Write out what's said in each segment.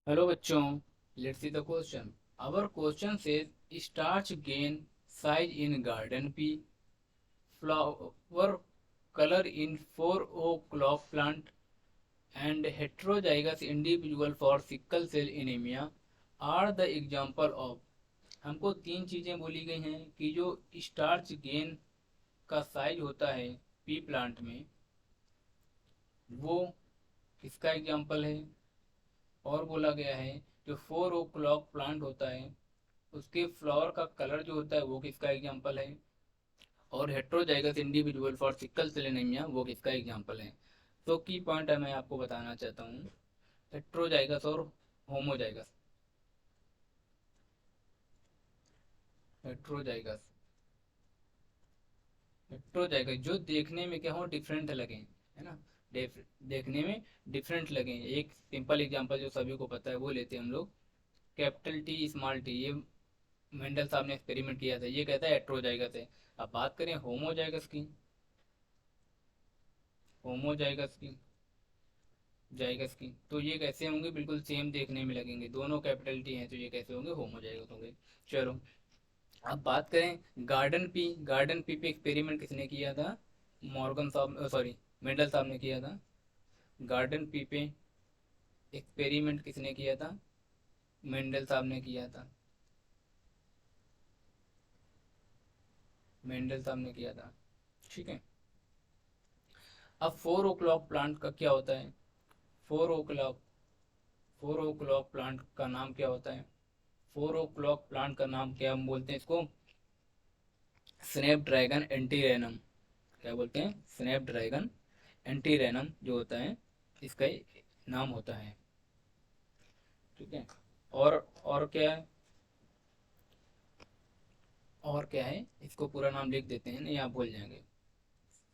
Hello bachon, let's see the question. Our question says starch gain size in garden pea, flower color in 4 o'clock plant and heterozygous individual for sickle cell anemia are the example of। हमको तीन चीजें बोली गई हैं कि जो starch gain का size होता है पी प्लांट में वो किसका एग्जाम्पल है, और बोला गया है जो 4 o'clock प्लांट होता है उसके फ्लावर का कलर जो होता है वो किसका एग्जाम्पल है, और heterozygous individual for sickle cell anaemia वो किसका एग्जाम्पल है। तो की पॉइंट है, मैं आपको बताना चाहता हूँ हेट्रोजाइगस और होमोजाइगस। हेट्रोजाइगस हेट्रोजाइगस जो देखने में क्या हो डिफरेंट लगे, है ना। देखने में डिफरेंट लगे। एक सिंपल एग्जांपल जो सभी को पता है वो लेते हैं हम लोग, कैपिटल टी स्मॉल टी। ये मेंडल साहब ने एक्सपेरिमेंट किया था, ये कहता है हेट्रोजाइगस है। अब बात करें होमोजाइगस की, होमोजाइगस की जाइगस की, तो ये कैसे होंगे, बिल्कुल सेम देखने में लगेंगे, दोनों कैपिटल टी हैं, तो ये कैसे होंगे, होमोजाइगस होंगे। चलो अब बात करें गार्डन पी। गार्डन पी पे एक्सपेरिमेंट किसने किया था, मॉर्गन साहब, सॉरी मेंडल साहब ने किया था। गार्डन पी पे एक्सपेरिमेंट किसने किया था, मेंडल साहब ने किया था। मेंडल साहब ने किया था, ठीक है। अब 4 o'clock प्लांट का क्या होता है, 4 o'clock, 4 o'clock प्लांट का नाम क्या होता है, 4 o'clock प्लांट का नाम क्या हम बोलते हैं इसको, स्नैप ड्रैगन एंटीरेनम। क्या बोलते हैं, स्नैप ड्रैगन एंटीरेनम जो होता है इसका नाम होता है, ठीक है। और क्या है, और क्या है, इसको पूरा नाम लिख देते हैं, नहीं आप भूल जाएंगे।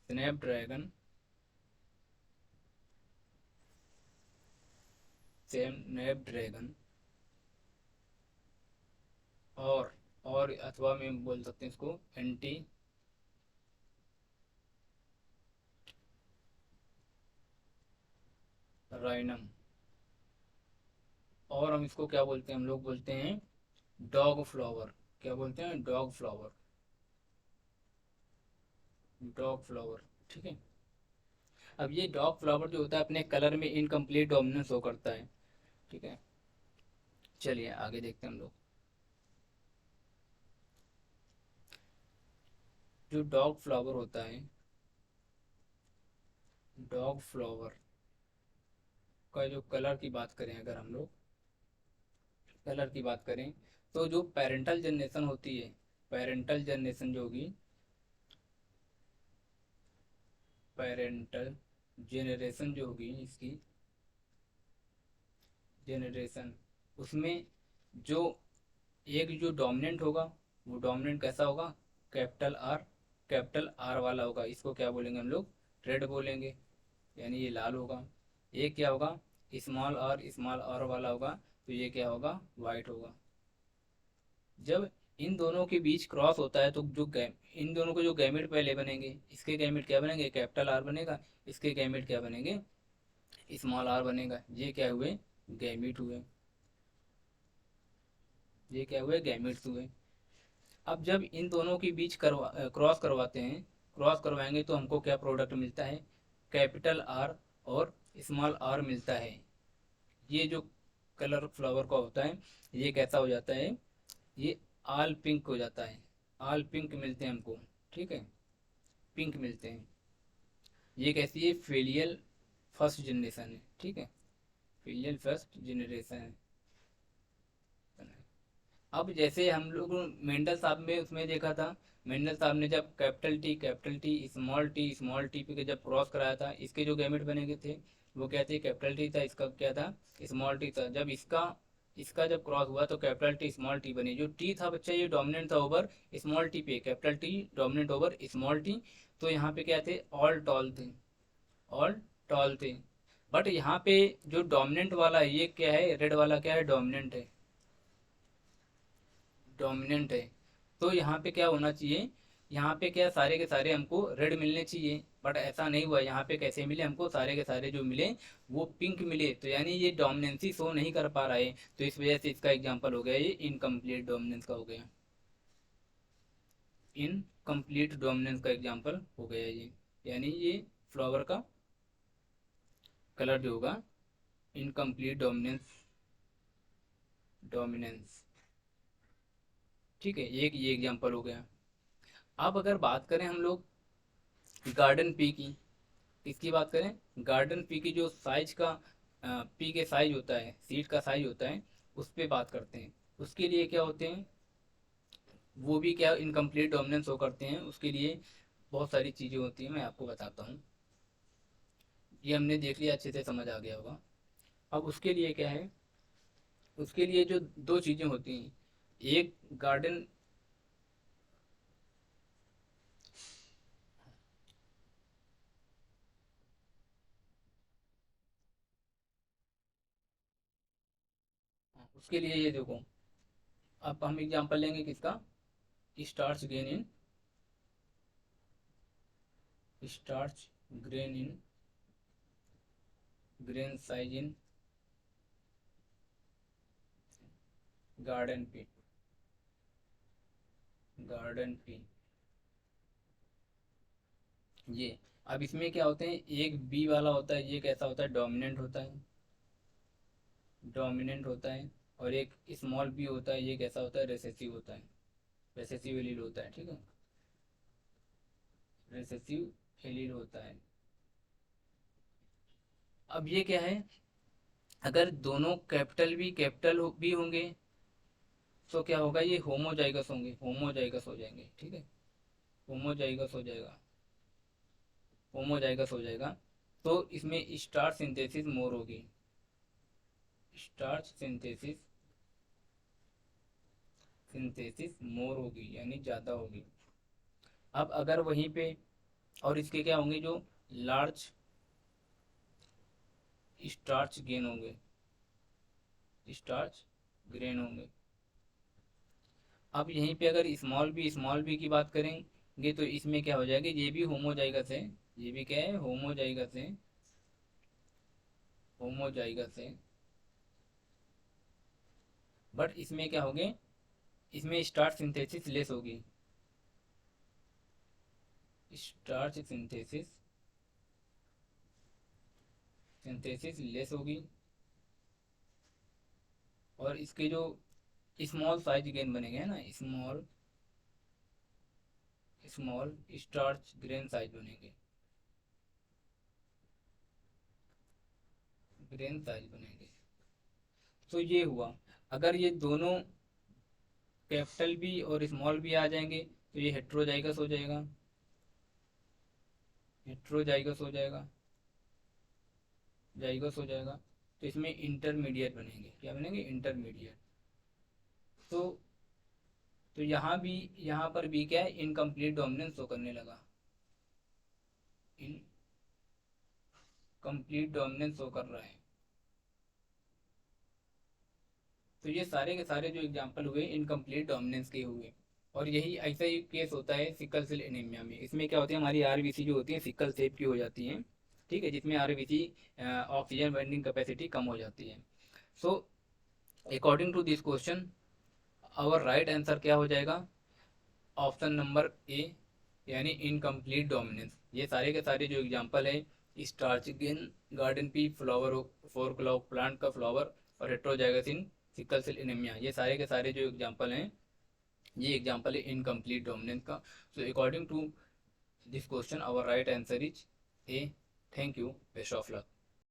स्नैप ड्रैगन, स्नैप ड्रैगन, और अथवा में बोल सकते हैं इसको एंटी राइनम। और हम इसको क्या बोलते हैं, हम लोग बोलते हैं डॉग फ्लावर। क्या बोलते हैं, डॉग फ्लावर, डॉग फ्लावर, ठीक है। अब ये डॉग फ्लावर जो होता है अपने कलर में इनकम्प्लीट डोमिनेंस शो करता है, ठीक है। चलिए आगे देखते हैं हम लोग। जो डॉग फ्लावर होता है, डॉग फ्लावर का जो कलर की बात करें, अगर हम लोग कलर की बात करें तो जो पेरेंटल जनरेशन होती है, पेरेंटल जनरेशन जो होगी, पेरेंटल जेनरेशन जो होगी इसकी, जेनरेशन, उसमें जो एक जो डोमिनेंट होगा वो डोमिनेंट कैसा होगा, कैपिटल आर, कैपिटल आर वाला होगा। इसको क्या बोलेंगे हम लोग, रेड बोलेंगे, यानी ये लाल होगा। ये क्या होगा, स्मॉल आर वाला होगा, तो ये क्या होगा, वाइट होगा। जब इन दोनों के बीच क्रॉस होता है तो जो इन दोनों को जो गैमेट पहले बनेंगे, इसके गैमेट क्या बनेंगे, कैपिटल आर बनेगा, इसके गैमेट क्या बनेंगे, स्मॉल आर बनेगा। ये क्या हुए, गैमेट हुए, ये क्या हुए, गैमेट्स हुए। अब जब इन दोनों के बीच क्रॉस करवाते हैं, क्रॉस करवाएंगे तो हमको क्या प्रोडक्ट मिलता है, कैपिटल आर और स्मॉल आर मिलता है। ये जो कलर फ्लावर का होता है ये कैसा हो जाता है, ये आल पिंक हो जाता है, आल पिंक मिलते हैं हमको, ठीक है, पिंक मिलते हैं। ये कैसी है, फेलियल फर्स्ट जनरेशन है, ठीक है, फेलियल फर्स्ट जनरेशन है। अब जैसे हम लोग मेंडल साहब में उसमें देखा था, मेंडल साहब ने जब कैपिटल टी स्मॉल टी पे जब क्रॉस कराया था, इसके जो गैमेट बने थे वो क्या थे, कैपिटल टी था, इसका क्या था, स्मॉल टी था। जब इसका इसका जब क्रॉस हुआ तो कैपिटल टी स्मॉल टी बनी। जो टी था बच्चा ये डोमिनेंट था ओवर स्मॉल टी पे, capital T dominant over small T. तो यहाँ पे क्या थे, ऑल टॉल थे, ऑल टॉल थे। बट यहाँ पे जो डोमिनेंट वाला है ये क्या है, रेड वाला क्या है, डोमिनेंट है, डोमिनेंट है। तो यहाँ पे क्या होना चाहिए, यहाँ पे क्या सारे के सारे हमको रेड मिलने चाहिए, बट ऐसा नहीं हुआ। यहाँ पे कैसे मिले हमको, सारे के सारे जो मिले वो पिंक मिले, तो यानी ये डोमिनेंसी शो नहीं कर पा रहा है, तो इस वजह से इसका एग्जांपल हो गया ये इनकम्प्लीट डोमिनेंस का हो गया, इनकम्प्लीट डोमिनेंस का एग्जांपल हो गया ये। यानी ये फ्लावर का कलर जो होगा इनकम्प्लीट डोमिनेंस, डोमिनेंस, ठीक है, ये एग्जांपल हो गया। अब अगर बात करें हम लोग गार्डन पी की, किसकी बात करें, गार्डन पी की, जो साइज का पी के साइज होता है, सीड का साइज होता है, उस पर बात करते हैं। उसके लिए क्या होते हैं, वो भी क्या इनकम्प्लीट डोमिनेंस शो करते हैं, उसके लिए बहुत सारी चीज़ें होती हैं, मैं आपको बताता हूँ। ये हमने देख लिया, अच्छे से समझ आ गया होगा। अब उसके लिए क्या है, उसके लिए जो दो चीज़ें होती हैं, एक गार्डन, उसके लिए ये देखो, अब हम एग्जांपल लेंगे किसका, starch gain in, starch grain in, grain size in garden pea, garden pea, ये। अब इसमें क्या होते हैं, एक बी वाला होता है, ये कैसा होता है, डोमिनेंट होता है, डोमिनेंट होता है। और एक स्मॉल बी होता है, ये कैसा होता है, रेसेसिव होता है, रेसेसिव एलील होता है, ठीक है, रेसेसिव एलील होता है। अब ये क्या है, अगर दोनों कैपिटल भी कैपिटल भी होंगे तो क्या होगा, ये होमोजाइगस होंगे, होमोजाइगस हो जाएंगे, ठीक है, होमोजाइगस हो जाएगा, होमोजाइगस हो जाएगा। तो इसमें स्टार्च सिंथेसिस मोर होगी, स्टार्च सिंथेसिस, सिंथेसिस मोर होगी, यानी ज़्यादा होगी। अब अगर वहीं पे, और इसके क्या होंगे, जो लार्ज स्टार्च गेन होंगे, स्टार्च ग्रेन होंगे। अब यहीं पे अगर स्मॉल बी की बात करेंगे तो इसमें क्या हो जाएगा, ये भी होमोजाइगस है, ये भी क्या है, होमोजाइगस है, होमोजाइगस है। बट इसमें क्या होंगे, इसमें स्टार्च सिंथेसिस लेस होगी, स्टार्च सिंथेसिस, सिंथेसिस लेस होगी। और इसके जो स्मॉल साइज गेन बनेंगे, है ना, small, small starch grain size बनेंगे, ग्रेन साइज बनेंगे। तो ये हुआ, अगर ये दोनों कैपिटल भी और स्मॉल भी आ जाएंगे तो ये हेट्रोजाइगस हो जाएगा, हेट्रोजाइगस हो जाएगा, जाइगस हो जाएगा। तो इसमें इंटरमीडिएट बनेंगे, क्या बनेंगे, इंटरमीडिएट। तो यहाँ भी, यहाँ पर भी क्या है, इनकम्प्लीट डोमिनेंस शो करने लगा, इनकम्प्लीट डोमिनेंस शो कर रहा है। तो ये सारे के सारे जो एग्जांपल हुए इनकम्प्लीट डोमिनेंस के हुए। और यही ऐसा ही केस होता है सिकल सेल एनीमिया में। इसमें क्या होती है, हमारी आरबीसी जो होती है सिकल सेप की हो जाती है, ठीक है, जिसमें आरबीसी ऑक्सीजन बाइंडिंग कैपेसिटी कम हो जाती है। So according to this question our right answer क्या हो जाएगा, ऑप्शन नंबर ए, यानी इनकम्प्लीट डोमिनेंस। ये सारे के सारे जो एग्जांपल है, स्टार्चिगन garden pea flower, four o'clock plant का फ्लावर, और heterozygous in sickle cell anaemia, ये सारे के सारे जो एग्जांपल हैं, ये एग्जांपल है इनकम्प्लीट डोमिनेंस का। So according to this question our right answer is A. Thank you, best of luck.